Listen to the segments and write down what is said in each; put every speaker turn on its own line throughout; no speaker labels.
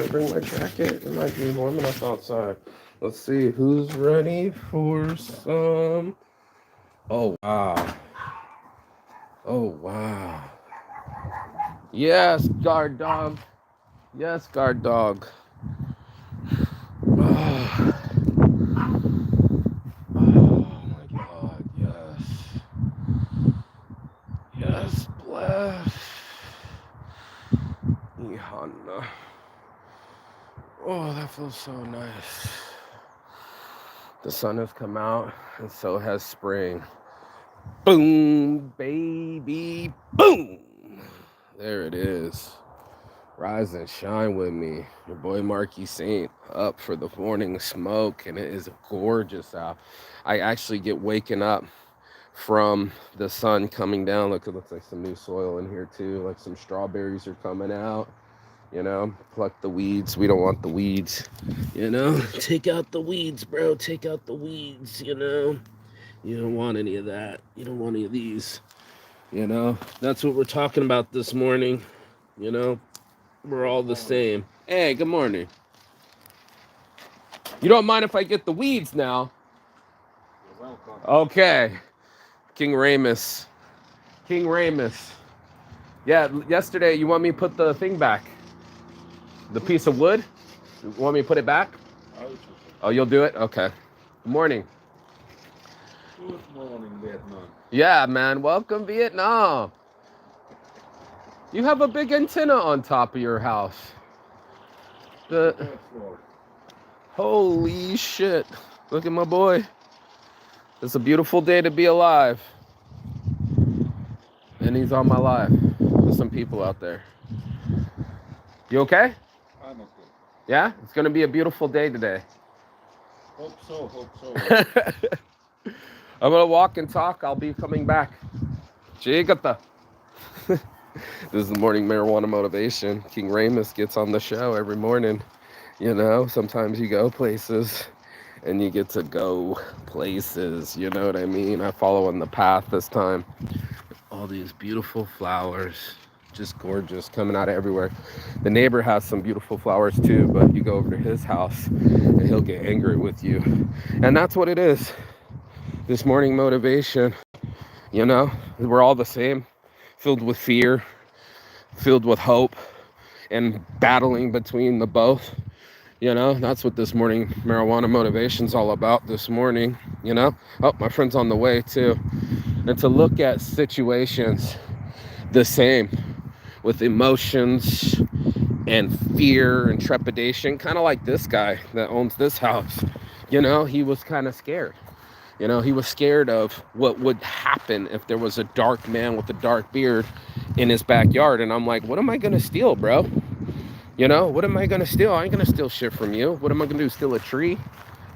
I bring my jacket? It might be warm enough outside. Let's see who's ready for some. Oh wow! Oh wow! Yes, guard dog. Yes, guard dog. Oh, oh my God! Yes, yes, bless. Ihana. Oh, that feels so nice. The sun has come out, and so has spring. Boom, baby, boom. There it is. Rise and shine with me. Your boy Marky Saint up for the morning smoke, and it is gorgeous out. I actually get waken up from the sun coming down. Look, it looks like some new soil in here too. Like some strawberries are coming out. You know, pluck the weeds. We don't want the weeds. You know, take out the weeds, bro. Take out the weeds. You know, you don't want any of that. You don't want any of these. You know, that's what we're talking about this morning. You know, we're all the same. Hey, good morning. You don't mind if I get the weeds now?
You're welcome.
Okay. King Ramus. King Ramus. Yeah, yesterday you want me to put the thing back? The piece of wood? You want me to put it back? Oh, you'll do it? Okay. Good morning.
Good morning, Vietnam.
Yeah, man. Welcome, Vietnam. You have a big antenna on top of your house.
Third floor.
Holy shit. Look at my boy. It's a beautiful day to be alive. And he's on my live. There's some people out there. You okay?
I'm okay.
Yeah? It's going to be a beautiful day today.
Hope so, hope so.
I'm going to walk and talk. I'll be coming back. Chigata. This is the morning marijuana motivation. King Ramus gets on the show every morning. You know, sometimes you go places and you get to go places. You know what I mean? I follow on the path this time. All these beautiful flowers, just gorgeous, coming out of everywhere. The neighbor has some beautiful flowers too, but you go over to his house and he'll get angry with you. And that's what it is. This morning motivation, you know, we're all the same, filled with fear, filled with hope, and battling between the both. You know, that's what this morning marijuana motivation's all about this morning, you know. Oh, my friend's on the way too. And to look at situations the same, with emotions and fear and trepidation, kind of like this guy that owns this house. You know, he was kind of scared. You know, he was scared of what would happen if there was a dark man with a dark beard in his backyard. And I'm like, what am I going to steal, bro? You know, what am I going to steal? I ain't going to steal shit from you. What am I going to do? Steal a tree?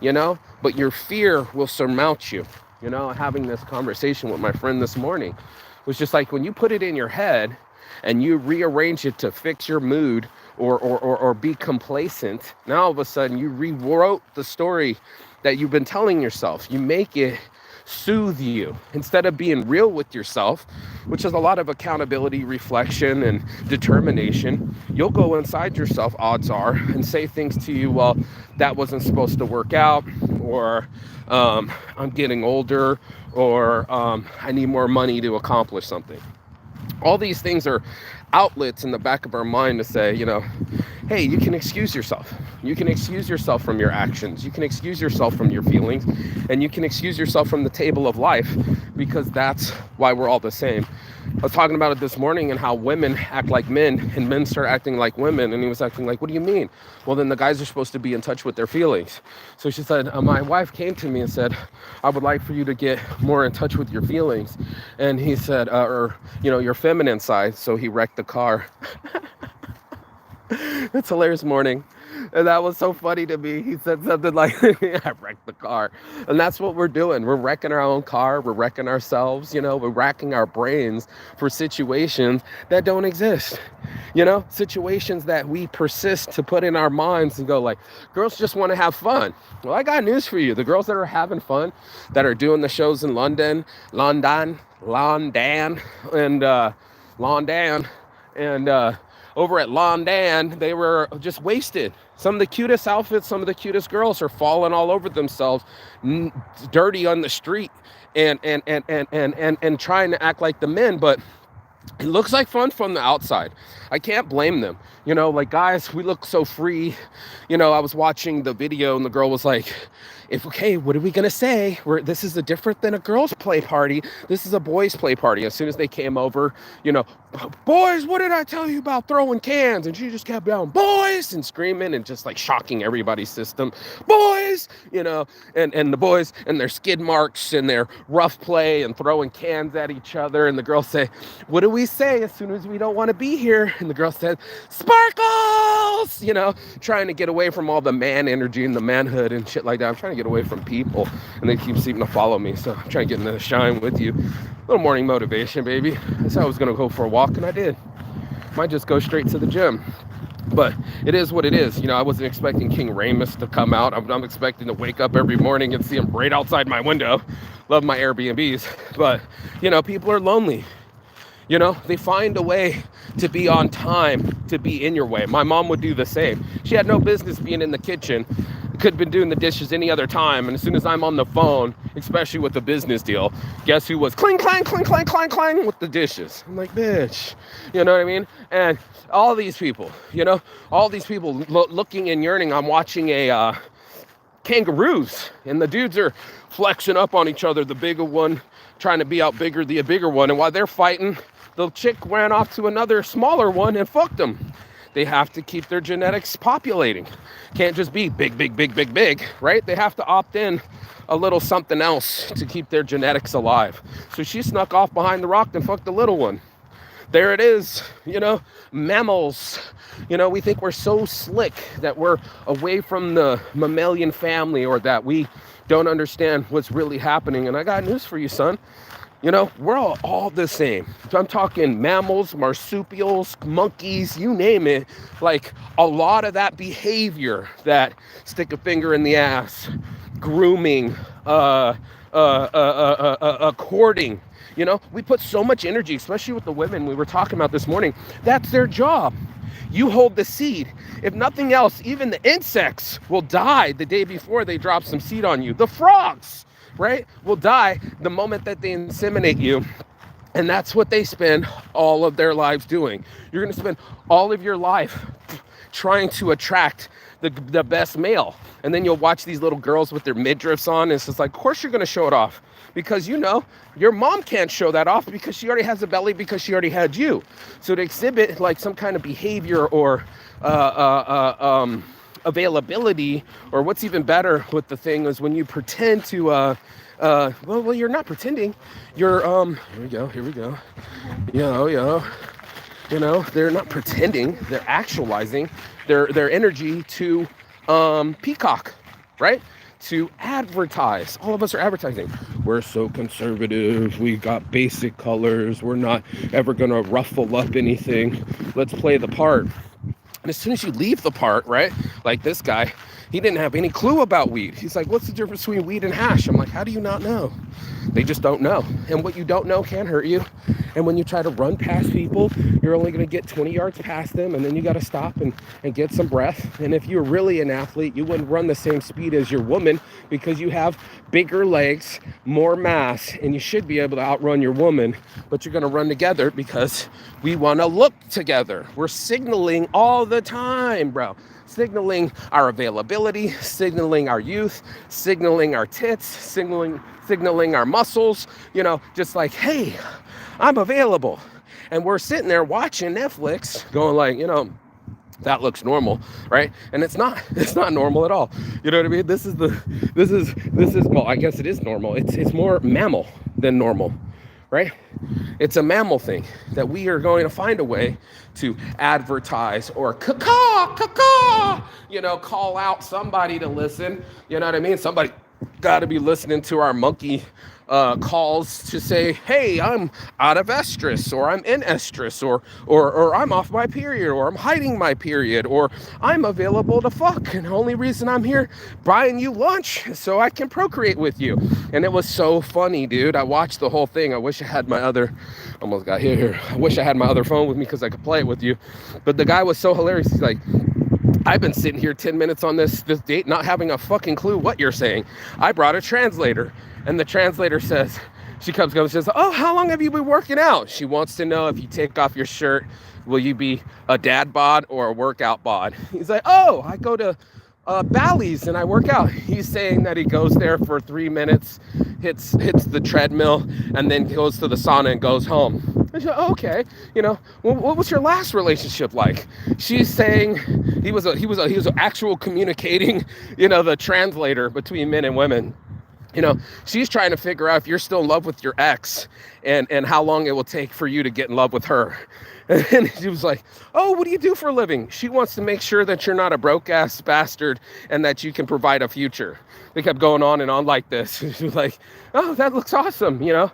You know, but your fear will surmount you. You know, having this conversation with my friend this morning was just like, when you put it in your head and you rearrange it to fix your mood or be complacent, now all of a sudden you rewrote the story that you've been telling yourself. You make it soothe you instead of being real with yourself, which is a lot of accountability, reflection, and determination. You'll go inside yourself, odds are, and say things to you, well, that wasn't supposed to work out, or I'm getting older, or I need more money to accomplish something. All these things are outlets in the back of our mind to say, you know, hey, you can excuse yourself. You can excuse yourself from your actions. You can excuse yourself from your feelings. And you can excuse yourself from the table of life, because that's why we're all the same. I was talking about it this morning and how women act like men and men start acting like women. And he was acting like, what do you mean? Well, then the guys are supposed to be in touch with their feelings. So she said, my wife came to me and said, I would like for you to get more in touch with your feelings. And he said, or, you know, your feminine side. So he wrecked the car. It's hilarious morning. And that was so funny to me. He said something like, I wrecked the car. And that's what we're doing. We're wrecking our own car. We're wrecking ourselves. You know, we're racking our brains for situations that don't exist. You know, situations that we persist to put in our minds and go like, girls just want to have fun. Well, I got news for you. The girls that are having fun, that are doing the shows in London, and over at Londan, they were just wasted. Some of the cutest outfits, some of the cutest girls are falling all over themselves, dirty on the street, and trying to act like the men, but it looks like fun from the outside. I can't blame them. You know, like, guys, we look so free. You know, I was watching the video and the girl was like, okay, what are we going to say? This is different than a girl's play party. This is a boys' play party. As soon as they came over, you know, boys, what did I tell you about throwing cans? And she just kept yelling, boys, and screaming and just like shocking everybody's system. Boys, you know, and the boys and their skid marks and their rough play and throwing cans at each other. And the girls say, what do we say as soon as we don't want to be here? And the girl said, sparkles, you know, trying to get away from all the man energy and the manhood and shit like that. I'm trying to get away from people, and they keep seeming to follow me. So I'm trying to get into the shine with you. A little morning motivation, baby. I said I was going to go for a walk, and I did. Might just go straight to the gym. But it is what it is. You know, I wasn't expecting King Ramus to come out. I'm expecting to wake up every morning and see him right outside my window. Love my Airbnbs. But, you know, people are lonely. You know, they find a way to be on time, to be in your way. My mom would do the same. She had no business being in the kitchen. Could have been doing the dishes any other time. And as soon as I'm on the phone, especially with the business deal, guess who was clang, clang, clang, clang, clang, clang with the dishes? I'm like, bitch, you know what I mean? And all these people, you know, all these people looking and yearning. I'm watching a kangaroos, and the dudes are flexing up on each other. The bigger one trying to be out bigger the bigger one. And while they're fighting, the chick ran off to another smaller one and fucked them. They have to keep their genetics populating. Can't just be big, big, big, big, big, right? They have to opt in a little something else to keep their genetics alive. So she snuck off behind the rock and fucked the little one. There it is, you know, mammals. You know, we think we're so slick that we're away from the mammalian family, or that we don't understand what's really happening. And I got news for you, son. You know, we're all the same. So I'm talking mammals, marsupials, monkeys, you name it. Like, a lot of that behavior, that stick a finger in the ass, grooming, courting, you know, we put so much energy, especially with the women we were talking about this morning. That's their job. You hold the seed. If nothing else, even the insects will die the day before they drop some seed on you. The frogs, right, will die the moment that they inseminate you. And that's what they spend all of their lives doing. You're going to spend all of your life trying to attract the best male. And then you'll watch these little girls with their midriffs on. And it's just like, of course you're going to show it off. Because, you know, your mom can't show that off because she already has a belly, because she already had you. So to exhibit like some kind of behavior or availability, or what's even better with the thing is when you pretend to, well, you're not pretending. You're, here we go. You know, they're not pretending, they're actualizing their energy to peacock, right? To advertise. All of us are advertising. We're so conservative. We got basic colors. We're not ever going to ruffle up anything. Let's play the part. And as soon as you leave the part, right? Like this guy, he didn't have any clue about weed. He's like, what's the difference between weed and hash? I'm like, how do you not know? They just don't know. And what you don't know can hurt you. And when you try to run past people, you're only going to get 20 yards past them, and then you got to stop and get some breath. And if you're really an athlete, you wouldn't run the same speed as your woman, because you have bigger legs, more mass, and you should be able to outrun your woman. But you're going to run together because we want to look together. We're signaling all the time, bro. Signaling our availability, signaling our youth, signaling our tits, signaling our muscles, you know, just like, hey, I'm available. And we're sitting there watching Netflix going like, you know, that looks normal, right? And it's not normal at all. You know what I mean? This is well, I guess it is normal. It's more mammal than normal, right? It's a mammal thing that we are going to find a way to advertise or caw, you know, call out somebody to listen. You know what I mean? Somebody got to be listening to our monkey calls to say, hey, I'm out of estrus, or I'm in estrus, or I'm off my period, or I'm hiding my period, or I'm available to fuck, and the only reason I'm here buying you lunch is so I can procreate with you. And it was so funny, dude. I watched the whole thing. I wish I had my other, almost got hit here. I wish I had my other phone with me because I could play it with you. But the guy was so hilarious. He's like, I've been sitting here 10 minutes on this date, not having a fucking clue what you're saying. I brought a translator. And the translator says, she comes and says, oh, how long have you been working out? She wants to know, if you take off your shirt, will you be a dad bod or a workout bod? He's like, oh, I go to Bally's and I work out. He's saying that he goes there for 3 minutes, hits the treadmill, and then goes to the sauna and goes home. I said, oh, okay, you know, what was your last relationship like? She's saying he was actual communicating, you know, the translator between men and women. You know, she's trying to figure out if you're still in love with your ex and how long it will take for you to get in love with her. And she was like, oh, what do you do for a living? She wants to make sure that you're not a broke ass bastard and that you can provide a future. They kept going on and on like this. She was like, oh, that looks awesome. You know,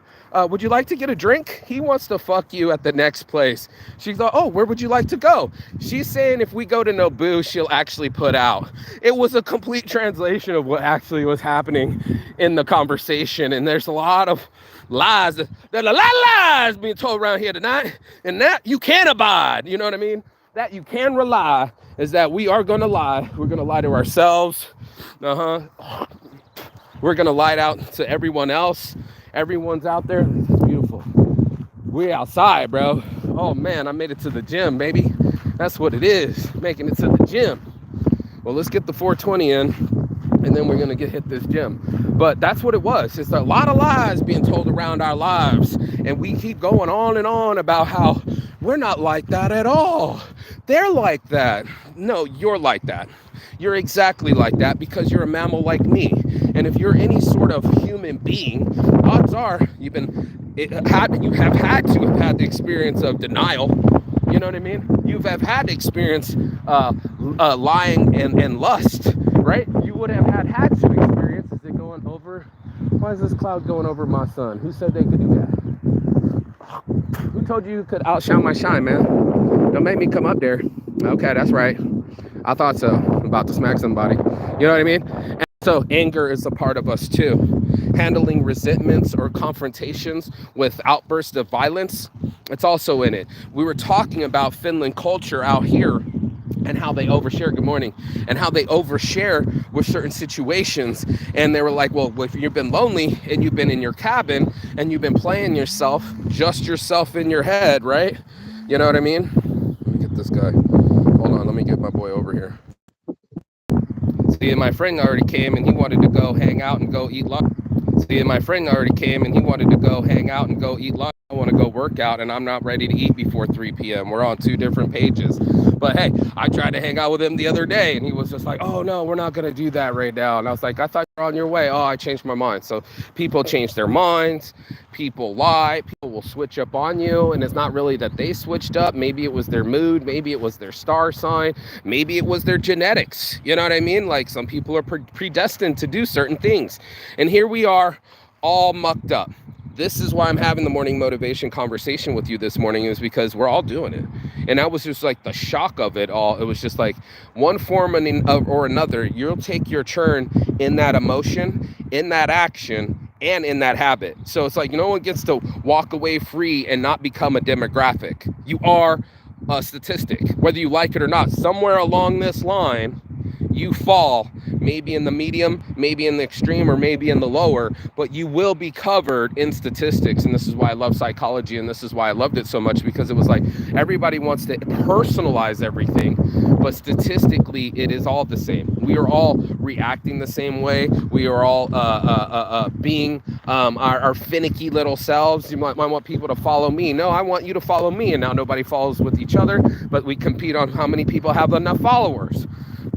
would you like to get a drink? He wants to fuck you at the next place. She's like, oh, where would you like to go? She's saying if we go to Nobu, she'll actually put out. It was a complete translation of what actually was happening in the conversation. And there's a lot of lies. There's a lot of lies being told around here tonight. And that you can abide. You know what I mean? That you can rely is that we are going to lie. We're going to lie to ourselves. We're going to lie out to everyone else. Everyone's out there. It's beautiful. We outside, bro. Oh, man, I made it to the gym, baby. That's what it is, making it to the gym. Well, let's get the 420 in, and then we're going to hit this gym. But that's what it was. It's a lot of lies being told around our lives, and we keep going on and on about how we're not like that at all. They're like that. No, you're like that. You're exactly like that because you're a mammal like me. And if you're any sort of human being, odds are you have had to have had the experience of denial. You know what I mean? You have had to experience lying and lust, right? You would have had to experience. Is it going over? Why is this cloud going over my sun? Who said they could do that? Who told you could outshine my shine, man? Don't make me come up there. Okay, that's right. I thought so. I'm about to smack somebody. You know what I mean? And so anger is a part of us too. Handling resentments or confrontations with outbursts of violence, it's also in it. We were talking about Finland culture out here and how they overshare, good morning, and how they overshare with certain situations. And they were like, well, if you've been lonely and you've been in your cabin and you've been playing yourself, just yourself in your head, right? You know what I mean? Let me get this guy. Hold on, let me get my boy over here. See, my friend already came and he wanted to go hang out and go eat lunch. See, my friend already came and he wanted to go hang out and go eat lunch. I want to go work out and I'm not ready to eat before 3 p.m. We're on 2 different pages. But hey, I tried to hang out with him the other day and he was just like, oh no, we're not going to do that right now. And I was like, I thought you were on your way. Oh, I changed my mind. So people change their minds. People lie. People will switch up on you. And it's not really that they switched up. Maybe it was their mood. Maybe it was their star sign. Maybe it was their genetics. You know what I mean? Like some people are predestined to do certain things. And here we are all mucked up. This is why I'm having the morning motivation conversation with you this morning, is because we're all doing it. And that was just like the shock of it all. It was just like one form or another, you'll take your turn in that emotion, in that action, and in that habit. So it's like no one gets to walk away free and not become a demographic. You are a statistic, whether you like it or not. Somewhere along this line, you fall, maybe in the medium, maybe in the extreme, or maybe in the lower, but you will be covered in statistics. And this is why I love psychology, and this is why I loved it so much, because it was like everybody wants to personalize everything, but statistically it is all the same. We are all reacting the same way. We are all being our finicky little selves. You might want people to follow me. No, I want you to follow me. And now nobody follows with each other, but we compete on how many people have enough followers.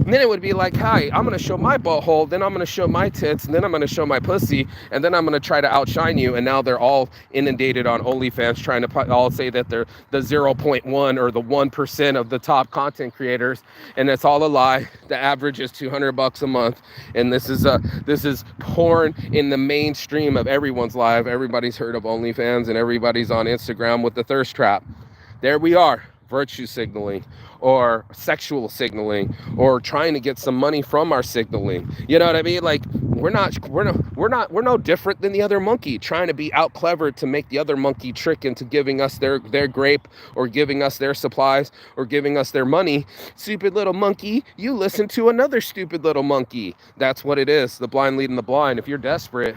And then it would be like, hi, I'm going to show my butthole, then I'm going to show my tits, and then I'm going to show my pussy, and then I'm going to try to outshine you. And now they're all inundated on OnlyFans trying to all say that they're the 0.1 or the 1% of the top content creators. And it's all a lie. The average is $200 a month. And this is porn in the mainstream of everyone's life. Everybody's heard of OnlyFans and everybody's on Instagram with the thirst trap. There we are. Virtue signaling or sexual signaling or trying to get some money from our signaling. You know what I mean? Like we're no different than the other monkey trying to be out clever to make the other monkey trick into giving us their grape or giving us their supplies or giving us their money. Stupid little monkey, you listen to another stupid little monkey. That's what it is. The blind leading the blind. If you're desperate,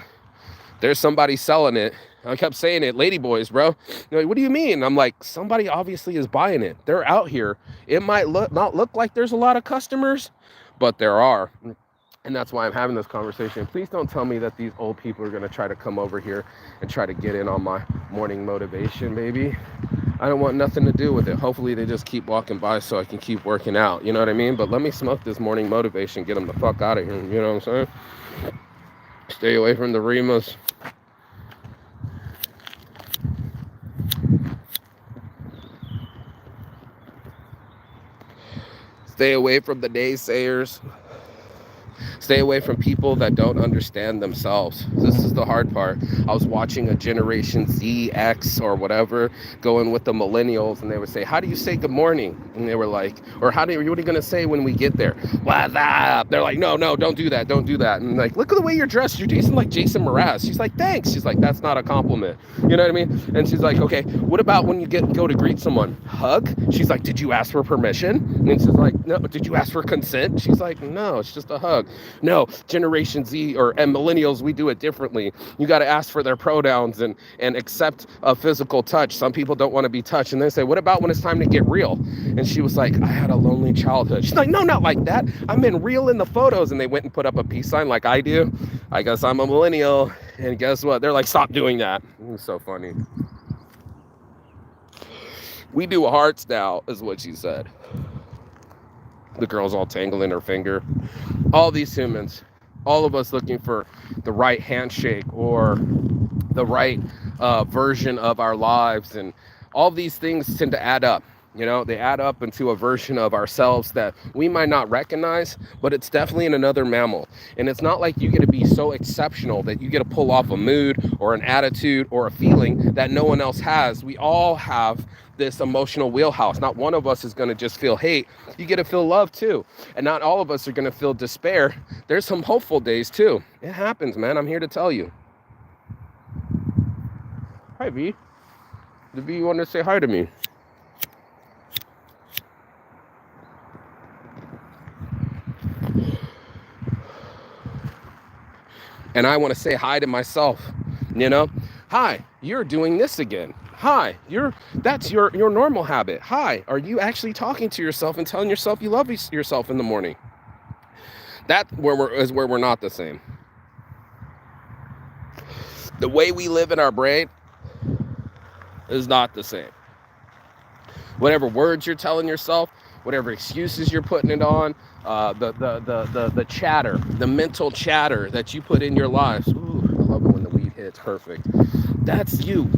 there's somebody selling it. I kept saying it, ladyboys, bro. They're like, what do you mean? I'm like, somebody obviously is buying it. They're out here. It might not look like there's a lot of customers, but there are. And that's why I'm having this conversation. Please don't tell me that these old people are going to try to come over here and try to get in on my morning motivation, baby. I don't want nothing to do with it. Hopefully they just keep walking by so I can keep working out. You know what I mean? But let me smoke this morning motivation, get them the fuck out of here. You know what I'm saying? Stay away from the Rimas. Stay away from the naysayers. Stay away from people that don't understand themselves. This is the hard part. I was watching a Generation Z, X, or whatever, going with the millennials, and they would say, how do you say good morning? And they were like, or what are you going to say when we get there? What's up? They're like, no, don't do that. Don't do that. And like, look at the way you're dressed. You're dressing like Jason Mraz. She's like, thanks. She's like, that's not a compliment. You know what I mean? And she's like, okay, what about when you go to greet someone? Hug? She's like, did you ask for permission? And she's like, no. Did you ask for consent? She's like, no, it's just a hug. No, Generation Z and millennials, we do it differently. You got to ask for their pronouns and accept a physical touch. Some people don't want to be touched. And they say, what about when it's time to get real? And she was like, I had a lonely childhood. She's like, no, not like that. I'm in real in the photos. And they went and put up a peace sign like I do. I guess I'm a millennial. And guess what? They're like, stop doing that. It was so funny. We do hearts now, is what she said. The girl's all tangling her finger. All these humans, all of us looking for the right handshake or the right version of our lives. And all these things tend to add up. You know, they add up into a version of ourselves that we might not recognize, but it's definitely in another mammal. And it's not like you get to be so exceptional that you get to pull off a mood or an attitude or a feeling that no one else has. We all have this emotional wheelhouse. Not one of us is going to just feel hate. You get to feel love too. And not all of us are going to feel despair. There's some hopeful days too. It happens, man. I'm here to tell you. Hi, V. The V, you want to say hi to me? And I want to say hi to myself, you know? Hi, you're doing this again. Hi, that's your normal habit. Hi, are you actually talking to yourself and telling yourself you love yourself in the morning? That is where we're not the same. The way we live in our brain is not the same. Whatever words you're telling yourself, whatever excuses you're putting it on, the chatter, the mental chatter that you put in your lives. Ooh, I love it when the weed hits perfect. That's you.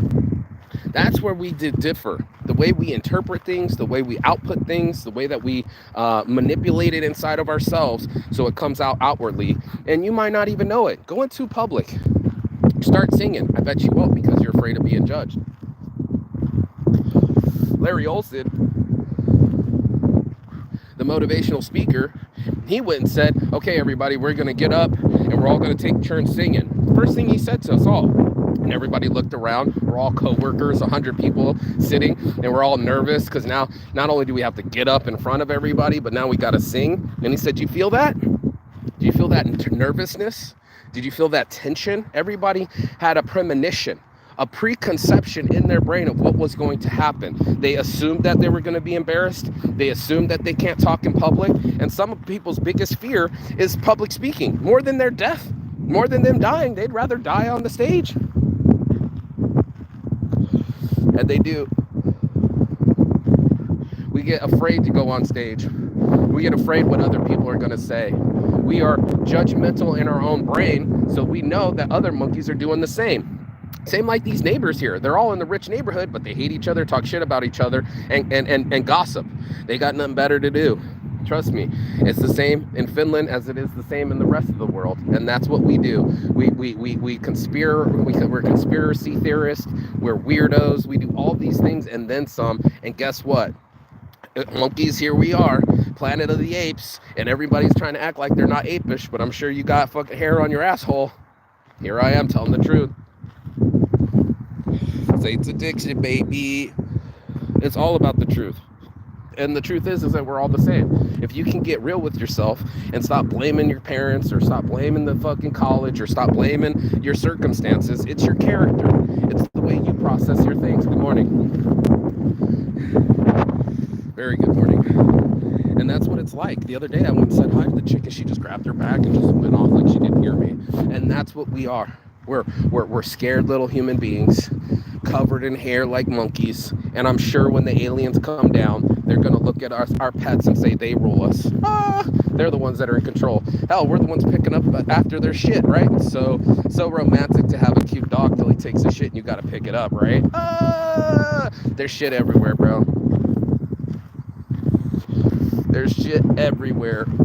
That's where we differ. The way we interpret things, the way we output things, the way that we manipulate it inside of ourselves so it comes out outwardly. And you might not even know it. Go into public. Start singing. I bet you won't because you're afraid of being judged. Larry Olson, the motivational speaker, he went and said, okay, everybody, we're going to get up and we're all going to take turns singing. First thing he said to us all. And everybody looked around. We're all co-workers, 100 people sitting, and we're all nervous because now not only do we have to get up in front of everybody, but now we got to sing. And he said, do you feel that? Do you feel that nervousness? Did you feel that tension? Everybody had a premonition, a preconception in their brain of what was going to happen. They assumed that they were going to be embarrassed. They assumed that they can't talk in public. And some people's biggest fear is public speaking. More than their death, more than them dying, they'd rather die on the stage. And they do. We get afraid to go on stage. We get afraid what other people are going to say. We are judgmental in our own brain, so we know that other monkeys are doing the same. Same like these neighbors here. They're all in the rich neighborhood, but they hate each other, talk shit about each other, and gossip. They got nothing better to do. Trust me, it's the same in Finland as it is the same in the rest of the world, and that's what we do. We conspire. We're conspiracy theorists. We're weirdos. We do all these things and then some. And guess what? Monkeys, here we are, Planet of the Apes, and everybody's trying to act like they're not apish, but I'm sure you got fucking hair on your asshole. Here I am telling the truth. Satan's addiction, baby. It's all about the truth. And the truth is that we're all the same. If you can get real with yourself and stop blaming your parents or stop blaming the fucking college or stop blaming your circumstances, it's your character. It's the way you process your things. Good morning. Very good morning. And that's what it's like. The other day I went and said hi to the chick and she just grabbed her bag and just went off like she didn't hear me. And that's what we are. We're scared little human beings covered in hair like monkeys. And I'm sure when the aliens come down, they're going to look at our pets and say they rule us. They're the ones that are in control. Hell, we're the ones picking up after their shit, right? So romantic to have a cute dog till he takes a shit and you got to pick it up, right? There's shit everywhere, bro. There's shit everywhere. And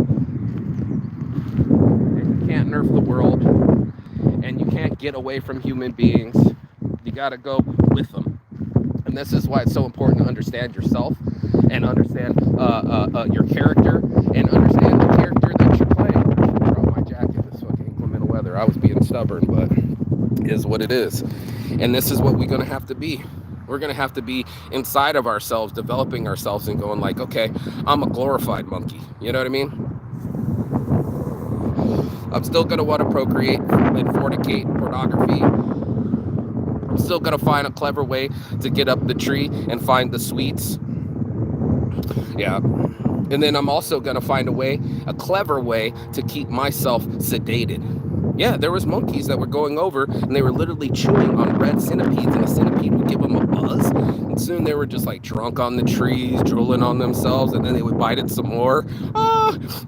you can't nerf the world. And you can't get away from human beings. You got to go with them. And this is why it's so important to understand yourself and understand your character and understand the character that you're playing. Bro, my jacket is fucking inclement weather. I was being stubborn, but it is what it is. And this is what we're going to have to be. We're going to have to be inside of ourselves, developing ourselves and going like, okay, I'm a glorified monkey. You know what I mean? I'm still going to want to procreate and fornicate, pornography. I'm still going to find a clever way to get up the tree and find the sweets. Yeah. And then I'm also going to find a clever way to keep myself sedated. Yeah, there was monkeys that were going over and they were literally chewing on red centipedes and the centipede would give them a buzz. And soon they were just like drunk on the trees, drooling on themselves, and then they would bite it some more.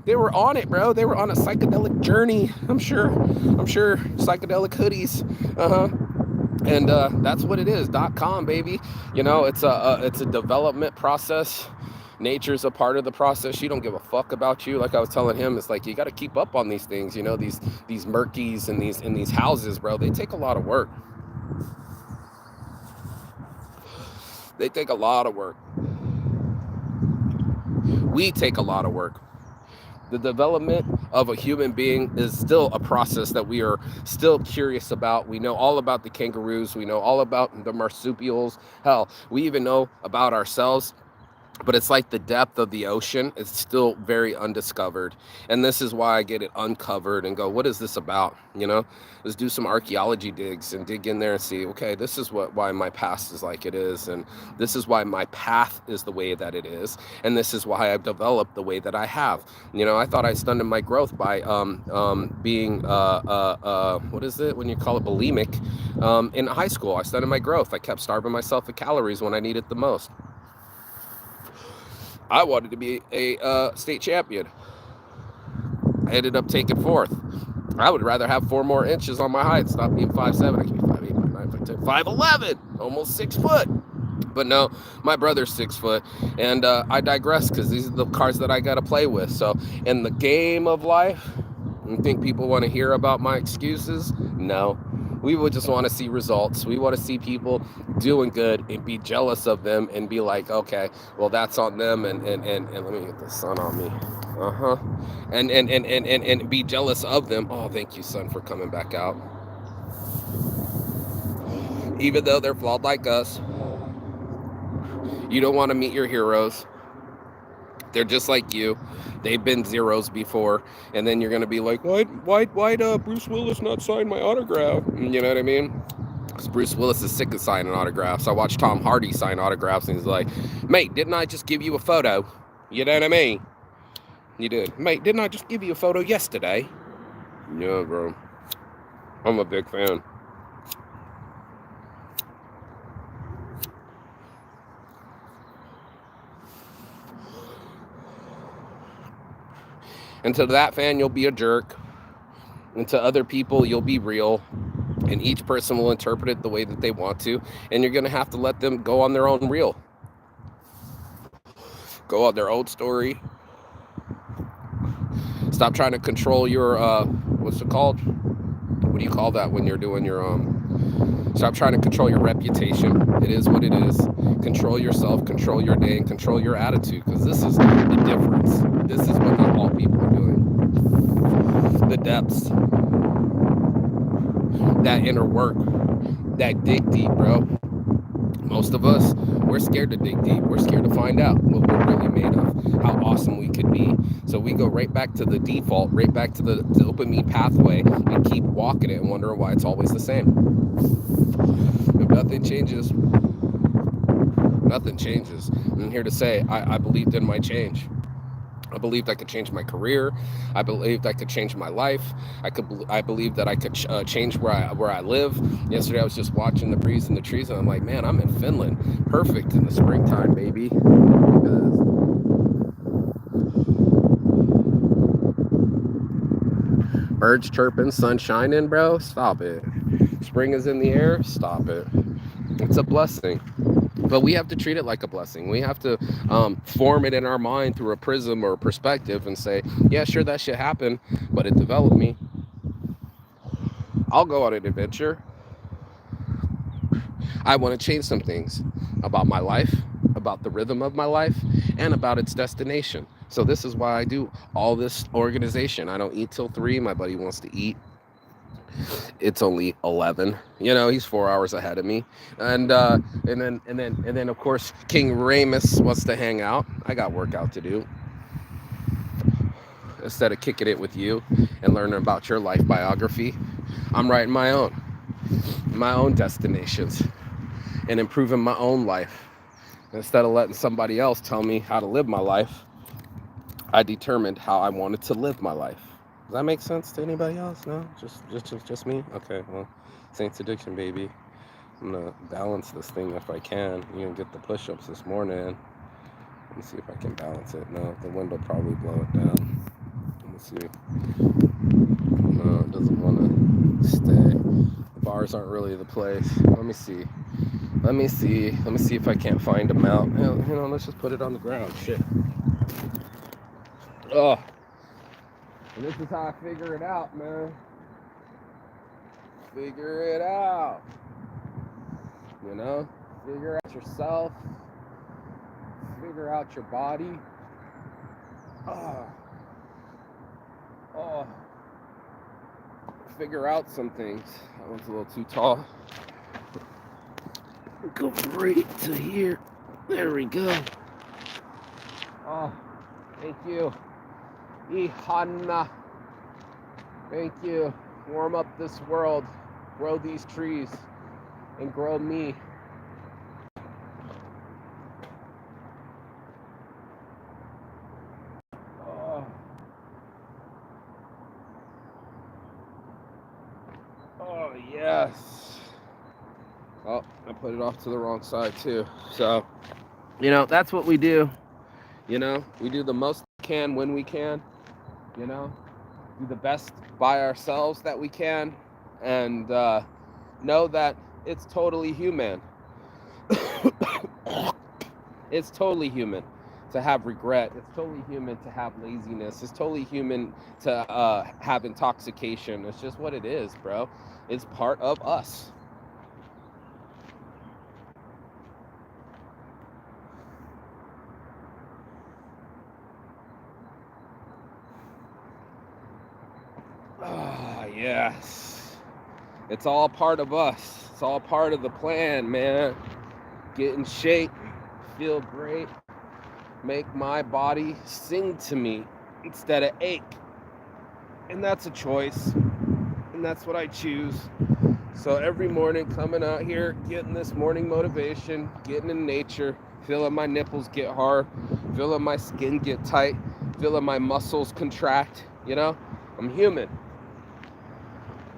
They were on it, bro. They were on a psychedelic journey. I'm sure psychedelic hoodies. And that's what it is. .com, baby. You know, it's a development process. Nature's a part of the process. She don't give a fuck about you. Like I was telling him, it's like you got to keep up on these things. You know, these murkies and these houses, bro. They take a lot of work. They take a lot of work. We take a lot of work. The development of a human being is still a process that we are still curious about. We know all about the kangaroos. We know all about the marsupials. Hell, we even know about ourselves. But it's like the depth of the ocean. It's still very undiscovered. And this is why I get it uncovered and go, what is this about? You know, let's do some archaeology digs and dig in there and see, okay, this is why my past is like it is. And this is why my path is the way that it is. And this is why I've developed the way that I have. You know, I thought I stunted my growth by being, what is it when you call it, bulimic? In high school, I stunted my growth. I kept starving myself of calories when I needed the most. I wanted to be a state champion. I ended up taking fourth. I would rather have 4 more inches on my height. Stop being 5'7". I can be 5'8", 5'9", 5'10", 5'11", almost 6 foot. But no, my brother's 6 foot. And I digress because these are the cards that I got to play with. So in the game of life, you think people want to hear about my excuses? No. We would just want to see results. We want to see people doing good and be jealous of them and be like, okay, well, that's on them. And let me get the sun on me. And be jealous of them. Oh, thank you, sun, for coming back out. Even though they're flawed like us, you don't want to meet your heroes. They're just like you. They've been zeros before. And then you're going to be like, why'd Bruce Willis not sign my autograph? You know what I mean? Because Bruce Willis is sick of signing autographs. I watched Tom Hardy sign autographs and he's like, mate, didn't I just give you a photo? You know what I mean? You did. Mate, didn't I just give you a photo yesterday? Yeah, bro. I'm a big fan. And to that fan, you'll be a jerk. And to other people, you'll be real. And each person will interpret it the way that they want to. And you're going to have to let them go on their own reel. Go on their own story. Stop trying to control your, what's it called? What do you call that when you're doing your, stop trying to control your reputation. It is what it is. Control yourself, control your day, and control your attitude. Because this is the difference. This is what not all people are doing. The depths. That inner work. That dig deep, bro. Most of us, we're scared to dig deep. We're scared to find out what we're really made of, how awesome we could be. So we go right back to the default, right back to the dopamine pathway, and keep walking it and wonder why it's always the same. If nothing changes, nothing changes. I'm here to say I believed in my change. I believed I could change my career. I believed I could change my life. I believed that I could change where I live. Yesterday I was just watching the breeze and the trees, and I'm like, man, I'm in Finland. Perfect in the springtime, baby. Because birds chirping, sun shining, bro. Stop it. Spring is in the air. Stop it. It's a blessing. But we have to treat it like a blessing. We have to form it in our mind through a prism or a perspective and say, yeah, sure, that shit happened, but it developed me. I'll go on an adventure. I want to change some things about my life, about the rhythm of my life, and about its destination. So this is why I do all this organization. I don't eat till 3. My buddy wants to eat. It's only 11. You know, he's 4 hours ahead of me. And then of course King Ramus wants to hang out. I got work out to do. Instead of kicking it with you and learning about your life biography, I'm writing my own destinations and improving my own life. Instead of letting somebody else tell me how to live my life, I determined how I wanted to live my life. Does that make sense to anybody else? No? Just me? Okay, well, Saints Addiction, baby. I'm gonna balance this thing if I can. You can get the push-ups this morning. Let me see if I can balance it. No, the wind will probably blow it down. Let me see. No, it doesn't want to stay. The bars aren't really the place. Let me see if I can't find them out. You know, let's just put it on the ground. Shit. Oh. And this is how I figure it out, man. Figure it out. You know? Figure out yourself. Figure out your body. Oh. Figure out some things. That one's a little too tall. Go right to here. There we go. Oh, thank you. Ihana. Thank you. Warm up this world. Grow these trees. And grow me. Oh, yes. Oh, I put it off to the wrong side too. So, you know, that's what we do. You know, we do the most we can when we can. You know, do the best by ourselves that we can. And know that it's totally human. It's totally human to have regret. It's totally human to have laziness. It's totally human to have intoxication. It's just what it is, bro. It's part of us. Ah, yes. It's all part of us. It's all part of the plan, man. Get in shape, feel great, make my body sing to me instead of ache. And that's a choice. And that's what I choose. So every morning coming out here, getting this morning motivation, getting in nature, feeling my nipples get hard, feeling my skin get tight, feeling my muscles contract, you know? I'm human.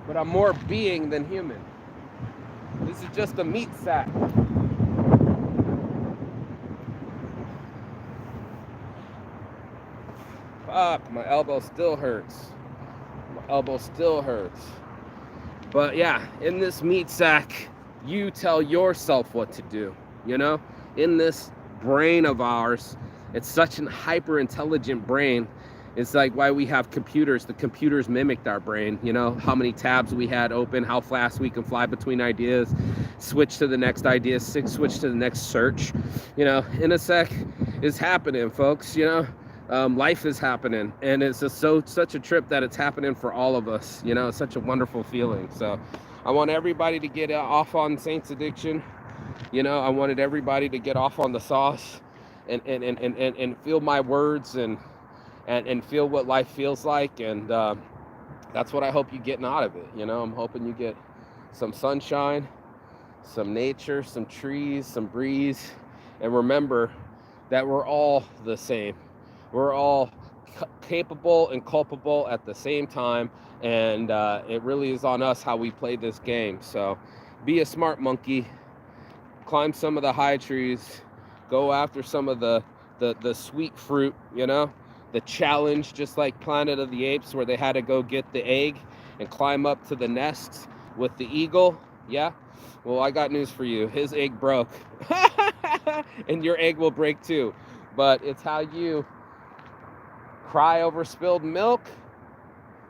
But I'm more being than human. This is just a meat sack. Fuck, my elbow still hurts. My elbow still hurts. But yeah, in this meat sack, you tell yourself what to do, you know? In this brain of ours, it's such an hyper intelligent brain. It's like why we have computers. The computers mimicked our brain, you know, how many tabs we had open, how fast we can fly between ideas, switch to the next idea, switch to the next search. You know, in a sec is happening, folks, you know. Life is happening, and it's just such a trip that it's happening for all of us. You know, it's such a wonderful feeling. So I want everybody to get off on Saints Addiction. You know, I wanted everybody to get off on the sauce and feel my words and feel what life feels like. And that's what I hope you're getting out of it. You know, I'm hoping you get some sunshine, some nature, some trees, some breeze. And remember that we're all the same. We're all capable and culpable at the same time. And it really is on us how we play this game. So be a smart monkey. Climb some of the high trees. Go after some of the sweet fruit, you know? The challenge, just like Planet of the Apes, where they had to go get the egg and climb up to the nest with the eagle. Yeah? Well, I got news for you. His egg broke. And your egg will break too. But it's how you cry over spilled milk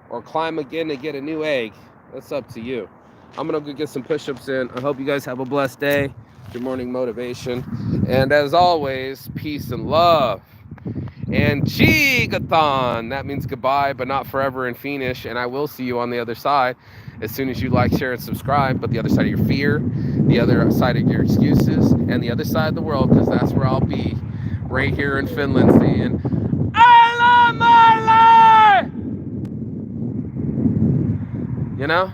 or climb again to get a new egg. That's up to you. I'm going to go get some push-ups in. I hope you guys have a blessed day. Good morning motivation. And as always, peace and love. And Chigathon. That means goodbye, but not forever in Finnish. And I will see you on the other side as soon as you like, share, and subscribe. But the other side of your fear, the other side of your excuses, and the other side of the world, because that's where I'll be. Right here in Finland, saying, I love my life! You know?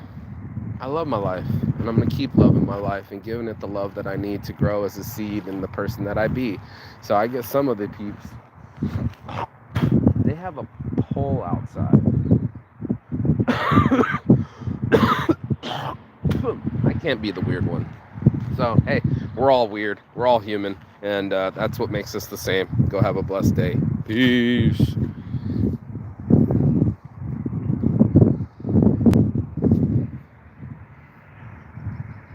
I love my life. And I'm going to keep loving my life and giving it the love that I need to grow as a seed and the person that I be. So I get some of the peeps. They have a pole outside. I can't be the weird one. So, hey, we're all weird. We're all human. And that's what makes us the same. Go have a blessed day. Peace.